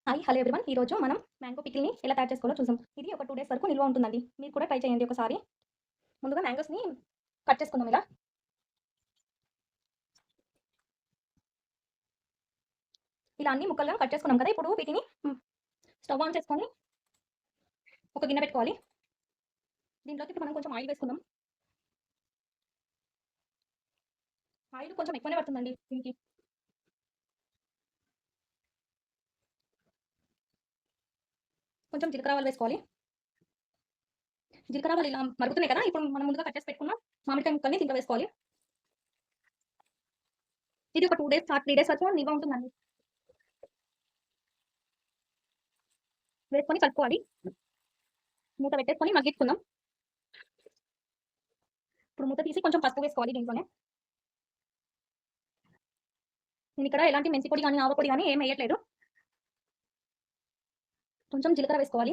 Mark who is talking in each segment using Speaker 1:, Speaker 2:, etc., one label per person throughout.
Speaker 1: Hi hello everyone. ఈరోజు మనం mango పికిల్ని ఎలా తయారు చేసుకోవాలో చూద్దాం. ఇది ఒక 2 డేస్ వరకు నిల్వ ఉంటుందండి. మీరు కూడా ట్రై చేయండి ఒకసారి. ముందుగా మ్యాంగోస్‌ని కట్ చేసుకుందాం ఇలా. ఇలా అన్ని ముక్కలుగా కట్ చేసుకున్నాం కదా! ఇప్పుడు వీటిని స్టవ్ ఆన్ చేసుకొని ఒక గిన్నె పెట్టుకోవాలి. దీంట్లోకి ఇప్పుడు మనం కొంచెం ఆయిల్ వేసుకుందాం. ఆయిల్ కొంచెం ఎక్కువనే పడుతుందండి దీనికి. కొంచెం జీలకర్ర ఆవాలు వేసుకోవాలి. జీలకర్ర ఆవాలు ఇలా మరుగుతున్నాయి కదా! ఇప్పుడు మనం ముందుగా కట్ చేసి పెట్టుకున్న మామిడికాయ ముక్కల్ని దీంట్లో వేసుకోవాలి. ఇది ఒక 2 డేస్ 3 డేస్ వరకు నిల్వ ఉంటుందండి. వేసుకొని కలుపుకోవాలి. మూత పెట్టేసుకొని మగ్గించుకుందాం. ఇప్పుడు మూత తీసి కొంచెం పసుపు వేసుకోవాలి దీంట్లోనే. నేనిక్కడ ఎలాంటి మెంతి పొడి గాని, ఆవ పొడి గాని ఏమి ఎయట్లేదు. కొంచెం జీలకర్ర వేసుకోవాలి.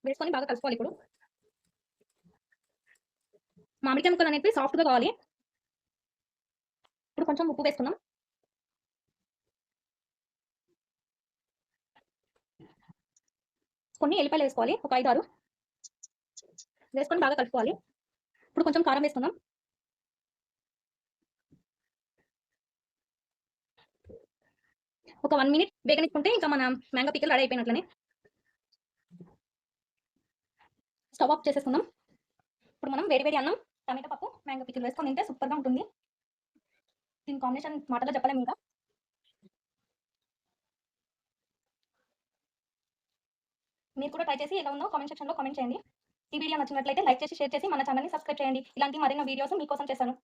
Speaker 1: వేసుకొని బాగా కలుపుకోవాలి ఇప్పుడు. మామిడికాయ ముక్కలనేటివి సాఫ్ట్‌గా కావాలి. ఇప్పుడు కొంచెం ఉప్పు వేసుకుందాం. కొన్ని ఎల్లిపాయలు వేసుకోవాలి. ఒక 5, 6 వేసుకొని బాగా కలుపుకోవాలి. ఇప్పుడు కొంచెం కారం వేసుకుందాం. ఒక 1 మినిట్ వేగనిచ్చుకుంటే ఇంకా మన మ్యాంగో పికిల్ రెడీ అయిపోయినట్లనే. స్టవ్ ఆఫ్ చేసేసుకుందాం. ఇప్పుడు మనం వేడి వేడి అన్నం, టమాటా పప్పు, మ్యాంగో పికిల్ వేసుకొని తింటే సూపర్‌గా ఉంటుంది. దీని కాంబినేషన్ మాటల్లో చెప్పలేము ఇంకా. మీరు కూడా ట్రై చేసి ఎలా ఉందో కామెంట్ సెక్షన్‌లో కామెంట్ చేయండి. ఈ వీడియో నచ్చినట్లయితే లైక్ చేసి, షేర్ చేసి మన ఛానెల్‌ని సబ్స్క్రైబ్ చేయండి. ఇలాంటి మరిన్ని వీడియోస్ మీకోసం చేస్తాను.